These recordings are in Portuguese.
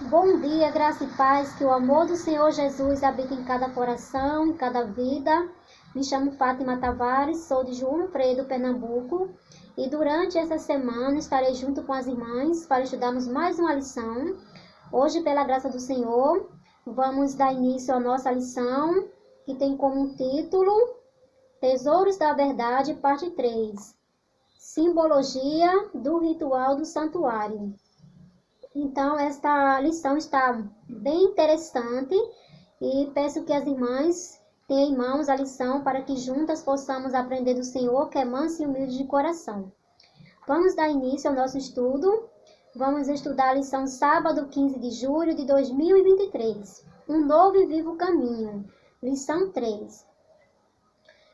Bom dia, graça e paz, que o amor do Senhor Jesus habite em cada coração, em cada vida. Me chamo Fátima Tavares, sou de João Preto, Pernambuco, e durante essa semana estarei junto com as irmãs para estudarmos mais uma lição. Hoje, pela graça do Senhor, vamos dar início à nossa lição, que tem como título Tesouros da Verdade, parte 3. Simbologia do ritual do santuário. Então, esta lição está bem interessante e peço que as irmãs tenham em mãos a lição para que juntas possamos aprender do Senhor, que é manso e humilde de coração. Vamos dar início ao nosso estudo. Vamos estudar a lição sábado 15 de julho de 2023. Um novo e vivo caminho. Lição 3.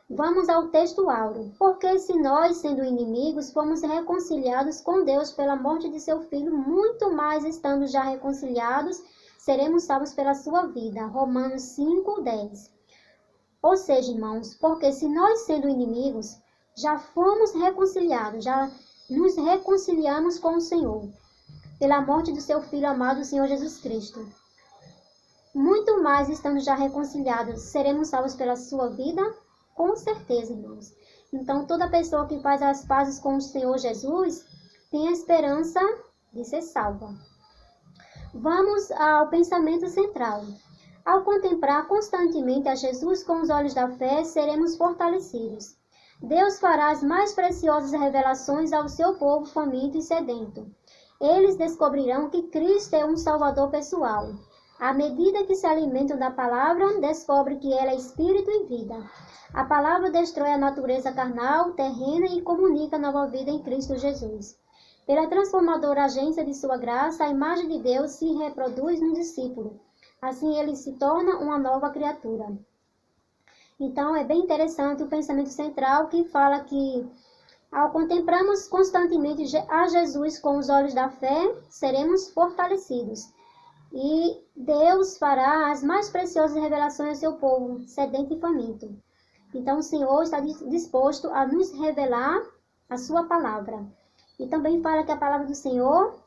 Vamos ao texto áureo. Porque se nós, sendo inimigos, fomos reconciliados com Deus pela morte de seu Filho, muito mais estando já reconciliados, seremos salvos pela sua vida. Romanos 5:10. Ou seja, irmãos, porque se nós, sendo inimigos, já fomos reconciliados, já nos reconciliamos com o Senhor, pela morte do seu Filho amado, o Senhor Jesus Cristo. Muito mais estando já reconciliados, seremos salvos pela sua vida. Com certeza, irmãos. Então, toda pessoa que faz as pazes com o Senhor Jesus tem a esperança de ser salva. Vamos ao pensamento central. Ao contemplar constantemente a Jesus com os olhos da fé, seremos fortalecidos. Deus fará as mais preciosas revelações ao seu povo faminto e sedento. Eles descobrirão que Cristo é um Salvador pessoal. À medida que se alimentam da palavra, descobrem que ela é espírito e vida. A palavra destrói a natureza carnal, terrena e comunica nova vida em Cristo Jesus. Pela transformadora agência de sua graça, a imagem de Deus se reproduz no discípulo. Assim ele se torna uma nova criatura. Então é bem interessante o pensamento central que fala que ao contemplarmos constantemente a Jesus com os olhos da fé, seremos fortalecidos. E Deus fará as mais preciosas revelações ao seu povo, sedento e faminto. Então, o Senhor está disposto a nos revelar a sua palavra. E também fala que a palavra do Senhor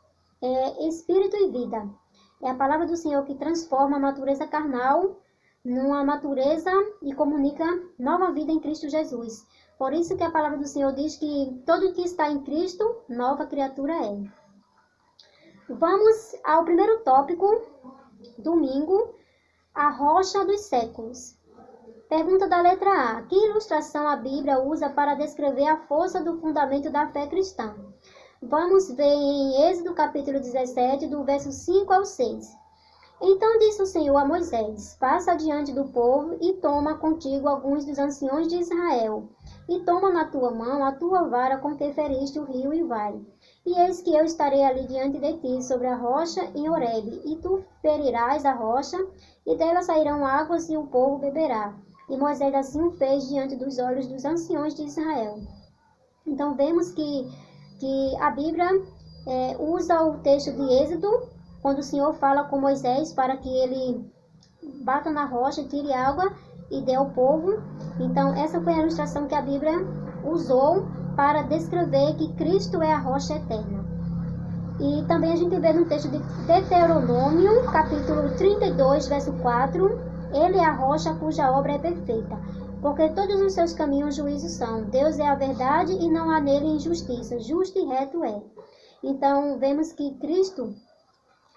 é espírito e vida. É a palavra do Senhor que transforma a natureza carnal numa natureza e comunica nova vida em Cristo Jesus. Por isso que a palavra do Senhor diz que todo que está em Cristo, nova criatura é. Vamos ao primeiro tópico, domingo, a rocha dos séculos. Pergunta da letra A. Que ilustração a Bíblia usa para descrever a força do fundamento da fé cristã? Vamos ver em Êxodo capítulo 17, do verso 5 ao 6. Então disse o Senhor a Moisés: Passa diante do povo e toma contigo alguns dos anciões de Israel, e toma na tua mão a tua vara com que feriste o rio e vai. E eis que eu estarei ali diante de ti sobre a rocha em Horebe, e tu ferirás a rocha, e dela sairão águas e o povo beberá. E Moisés assim o fez diante dos olhos dos anciões de Israel. Então vemos que a Bíblia usa o texto de Êxodo, quando o Senhor fala com Moisés para que ele bata na rocha, tire água e dê ao povo. Então essa foi a ilustração que a Bíblia usou para descrever que Cristo é a rocha eterna. E também a gente vê no texto de Deuteronômio, capítulo 32, verso 4, Ele é a rocha cuja obra é perfeita, porque todos os seus caminhos juízos são. Deus é a verdade e não há nele injustiça, justo e reto é. Então vemos que Cristo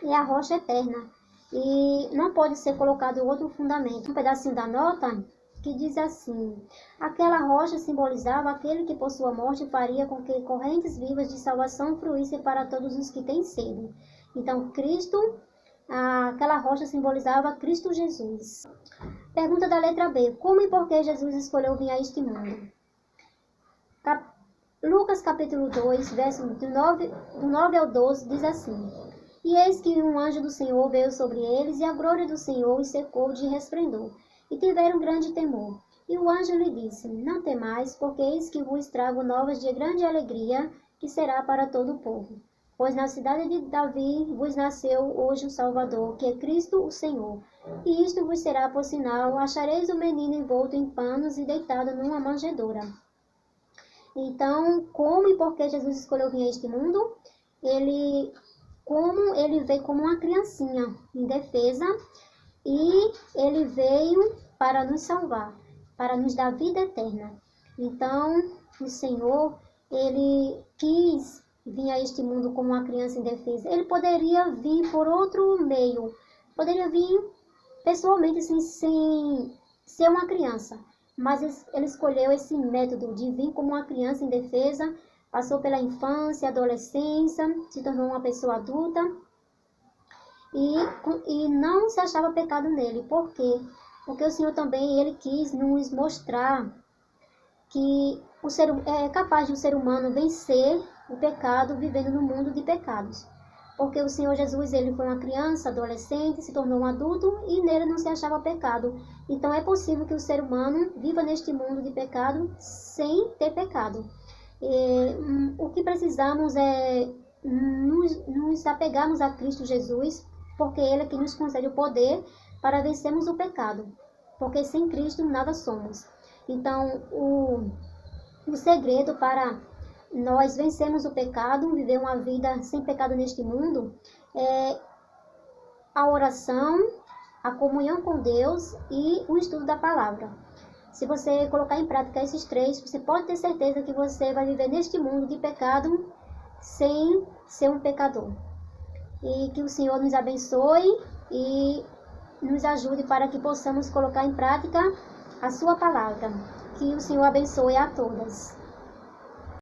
é a rocha eterna e não pode ser colocado outro fundamento. Um pedacinho da nota que diz assim: aquela rocha simbolizava aquele que por sua morte faria com que correntes vivas de salvação fluíssem para todos os que têm sede. Então Cristo, aquela rocha simbolizava Cristo Jesus. Pergunta da letra B. Como e por que Jesus escolheu vir a este mundo? Lucas capítulo 2, verso do 9 ao 12, diz assim: E eis que um anjo do Senhor veio sobre eles, e a glória do Senhor os cercou de resplendor, e tiveram grande temor. E o anjo lhe disse: Não temais, porque eis que vos trago novas de grande alegria, que será para todo o povo. Pois na cidade de Davi vos nasceu hoje o Salvador, que é Cristo o Senhor. E isto vos será por sinal: achareis o menino envolto em panos e deitado numa manjedoura. Então, como e por que Jesus escolheu vir a este mundo? Ele como ele veio como uma criancinha indefesa e ele veio para nos salvar, para nos dar vida eterna. Então, o Senhor, ele quis vir a este mundo como uma criança indefesa. Ele poderia vir por outro meio, poderia vir pessoalmente, assim, sem ser uma criança. Mas ele escolheu esse método de vir como uma criança indefesa, passou pela infância, adolescência, se tornou uma pessoa adulta e não se achava pecado nele. Por quê? Porque o Senhor também, ele quis nos mostrar que é capaz de um ser humano vencer o pecado vivendo no mundo de pecados. Porque o Senhor Jesus, ele foi uma criança, adolescente, se tornou um adulto e nele não se achava pecado. Então é possível que o ser humano viva neste mundo de pecado sem ter pecado. O que precisamos é nos apegarmos a Cristo Jesus, porque Ele é que nos concede o poder para vencermos o pecado. Porque sem Cristo nada somos. Então, o segredo para nós vencermos o pecado, viver uma vida sem pecado neste mundo, é a oração, a comunhão com Deus e o estudo da palavra. Se você colocar em prática esses três, você pode ter certeza que você vai viver neste mundo de pecado sem ser um pecador. E que o Senhor nos abençoe e nos ajude para que possamos colocar em prática a sua palavra. Que o Senhor abençoe a todas.